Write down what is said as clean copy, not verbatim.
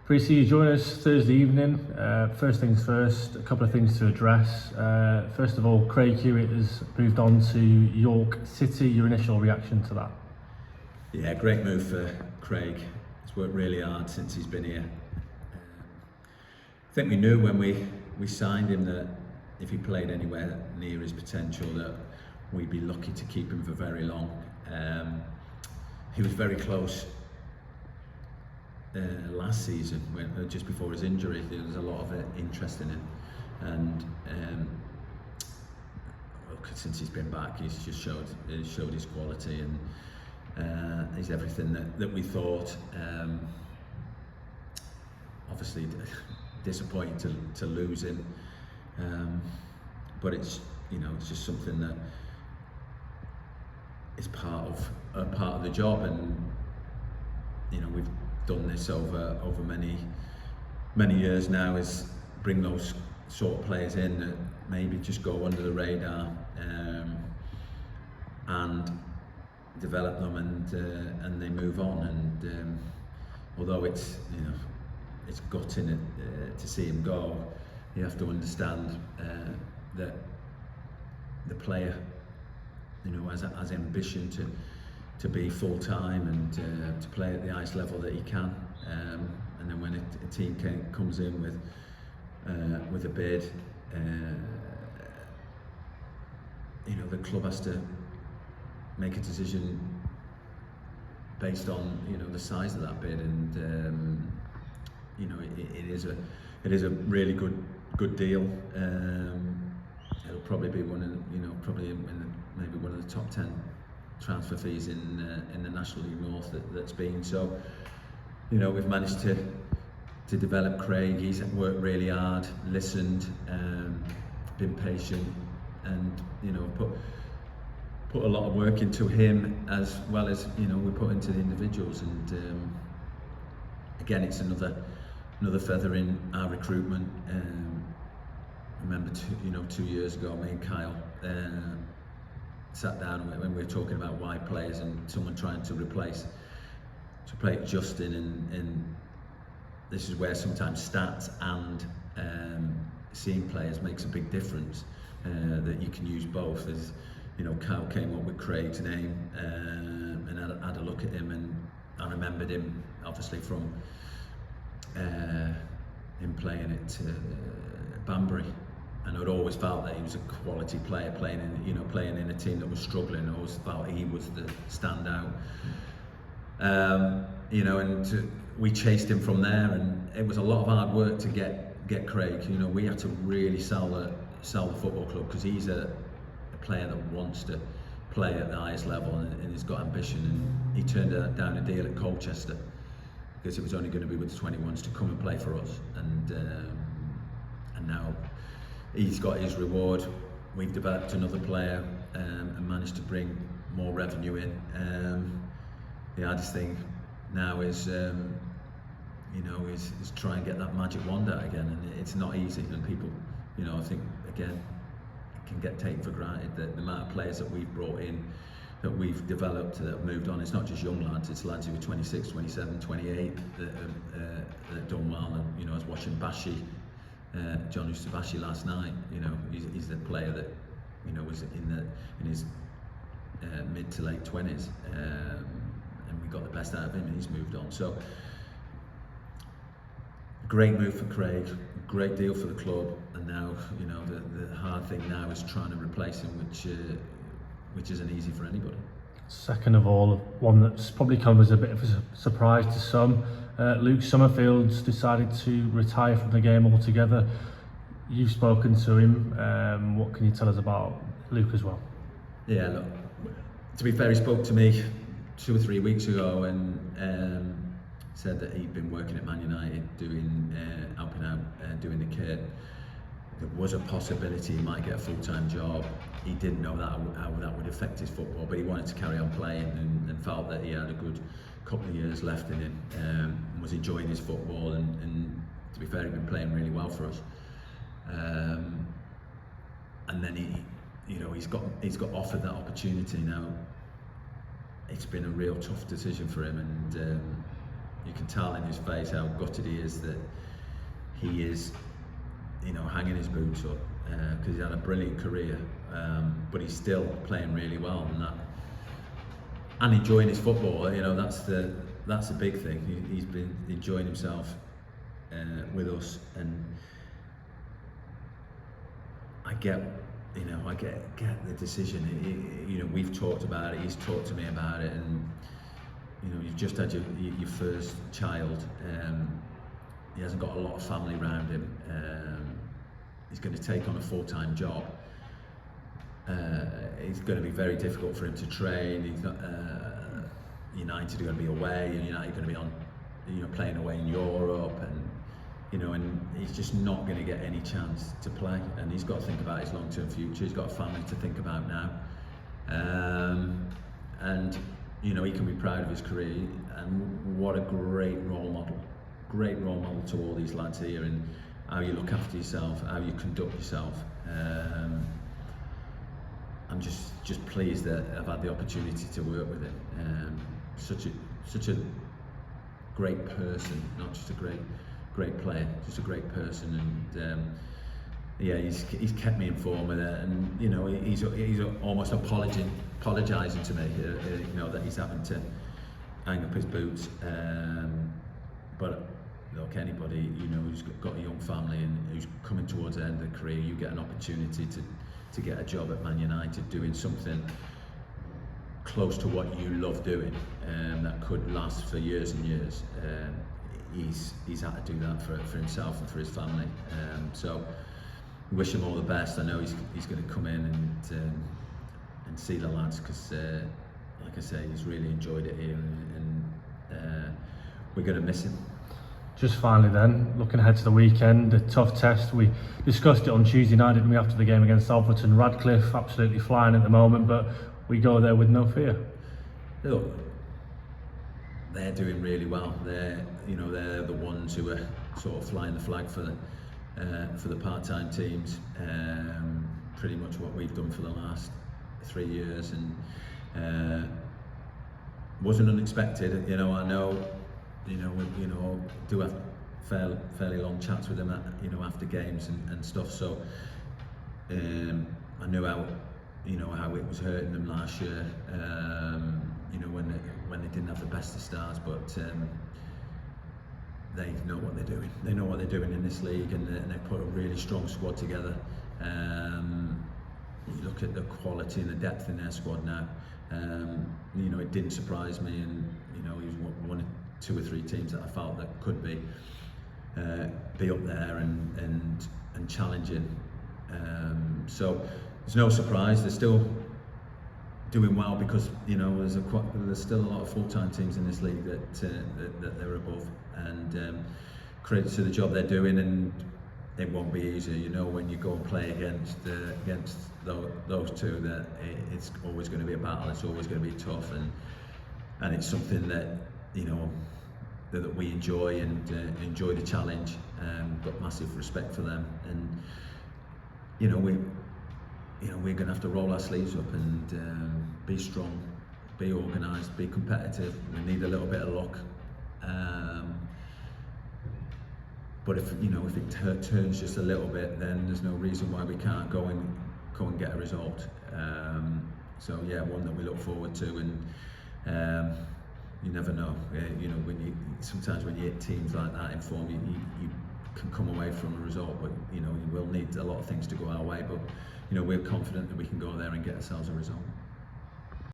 Preecy, you join us Thursday evening. First things first, a couple of things to address. First of all, Craig Hewitt has moved on to York City. Your initial reaction to that? Yeah, great move for Craig. He's worked really hard since he's been here. I think we knew when we signed him that if he played anywhere near his potential that we'd be lucky to keep him for very long. He was very close last season, just before his injury. There was a lot of interest in him, and since he's been back, he's just showed his quality, and he's everything that we thought. Obviously, disappointing to lose him, but it's it's just something that is part of the job, and we've done this over many years now, is bring those sort of players in that maybe just go under the radar and develop them, and they move on. And although it's it's gutting to see him go, you have to understand that the player has ambition to be full time and to play at the highest level that he can. And then when a team comes in with a bid, the club has to make a decision based on the size of that bid, and it is a really good deal. It'll probably be one of maybe one of the top 10 transfer fees in the National League North that's been. So we've managed to develop Craig. He's worked really hard, listened, been patient, and put a lot of work into him, as well as we put into the individuals. And again, it's another feather in our recruitment. I remember 2 years ago, me and Kyle sat down when we were talking about wide players and someone trying to replace Justin, and this is where sometimes stats and seeing players makes a big difference, that you can use both. As Kyle came up with Craig's name, and had a look at him, and I remembered him obviously from him playing at Banbury. And I'd always felt that he was a quality player, playing in a team that was struggling. I always felt he was the standout. And we chased him from there, and it was a lot of hard work to get Craig. We had to really sell the football club, because he's a player that wants to play at the highest level, and he's got ambition. And he turned down a deal at Colchester because it was only going to be with the 21s to come and play for us. And now he's got his reward. We've developed another player and managed to bring more revenue in. The hardest thing now is try and get that magic wand out again, and it's not easy. And people, I think again, it can get taken for granted that the amount of players that we've brought in, that we've developed, that have moved on. It's not just young lads, it's lads who are 26, 27, 28 that have done well. And I was watching Bashi. John Usabashi last night. He's the player that was in his mid to late 20s, and we got the best out of him, and he's moved on. So great move for Craig, great deal for the club, and now the hard thing now is trying to replace him, which isn't easy for anybody. Second of all, one that's probably come as a bit of a surprise to some. Luke Summerfield's decided to retire from the game altogether. You've spoken to him. What can you tell us about Luke as well? Yeah, look, to be fair, he spoke to me 2 or 3 weeks ago, and said that he'd been working at Man United, helping out, doing the kit. There was a possibility he might get a full-time job. He didn't know how that would affect his football, but he wanted to carry on playing, and felt that he had a good couple of years left in him, was enjoying his football, and to be fair, he'd been playing really well for us. And then he's got offered that opportunity. Now it's been a real tough decision for him, and you can tell in his face how gutted he is that he is, you know, hanging his boots up, because he's had a brilliant career, but he's still playing really well, and enjoying his football. You know, that's the big thing. He's been enjoying himself with us, and I get the decision. You know, we've talked about it. He's talked to me about it, and you know, you've just had your first child. He hasn't got a lot of family around him. He's going to take on a full-time job. It's going to be very difficult for him to train. He's got United are going to be away, and United are going to be on, you know, playing away in Europe, and you know, and he's just not going to get any chance to play. And he's got to think about his long-term future. He's got a family to think about now, and you know, he can be proud of his career. And what a great role model to all these lads here, and how you look after yourself, how you conduct yourself. I'm just pleased that I've had the opportunity to work with him. Such a great person, not just a great player, just a great person, and yeah, he's kept me informed with it, and you know, he's almost apologising to me, you know, that he's having to hang up his boots. But look, anybody, you know, who's got a young family and who's coming towards the end of their career, you get an opportunity to get a job at Man United doing something close to what you love doing, that could last for years and years. He's had to do that for himself and for his family. So wish him all the best. I know he's going to come in and see the lads, because like I say, he's really enjoyed it here, and we're going to miss him. Just finally then, looking ahead to the weekend, a tough test. We discussed it on Tuesday night, didn't we, after the game against Alfreton. Radcliffe absolutely flying at the moment, but we go there with no fear. Look, they're doing really well. They're the ones who are sort of flying the flag for the part-time teams. Pretty much what we've done for the last 3 years, and wasn't unexpected. You know, I know. We do have fairly long chats with them after games and stuff. So I knew how it was hurting them last year. When they didn't have the best of starts, but they know what they're doing. They know what they're doing in this league, and they put a really strong squad together. You look at the quality and the depth in their squad now. It didn't surprise me, and he was one of 2 or 3 teams that I felt that could be up there and challenging. So there's no surprise. They're still doing well, because there's still a lot of full-time teams in this league that they're above, and credit to the job they're doing. And it won't be easy, when you go and play against those two, that it's always going to be a battle. It's always going to be tough, and it's something that that we enjoy, and enjoy the challenge. Got massive respect for them, and we're going to have to roll our sleeves up and be strong, be organised, be competitive. We need a little bit of luck, but if it turns just a little bit, then there's no reason why we can't go and get a result. So yeah, one that we look forward to, and you never know. Sometimes when you hit teams like that in form, you can come away from a result, but you will need a lot of things to go our way. But we're confident that we can go there and get ourselves a result.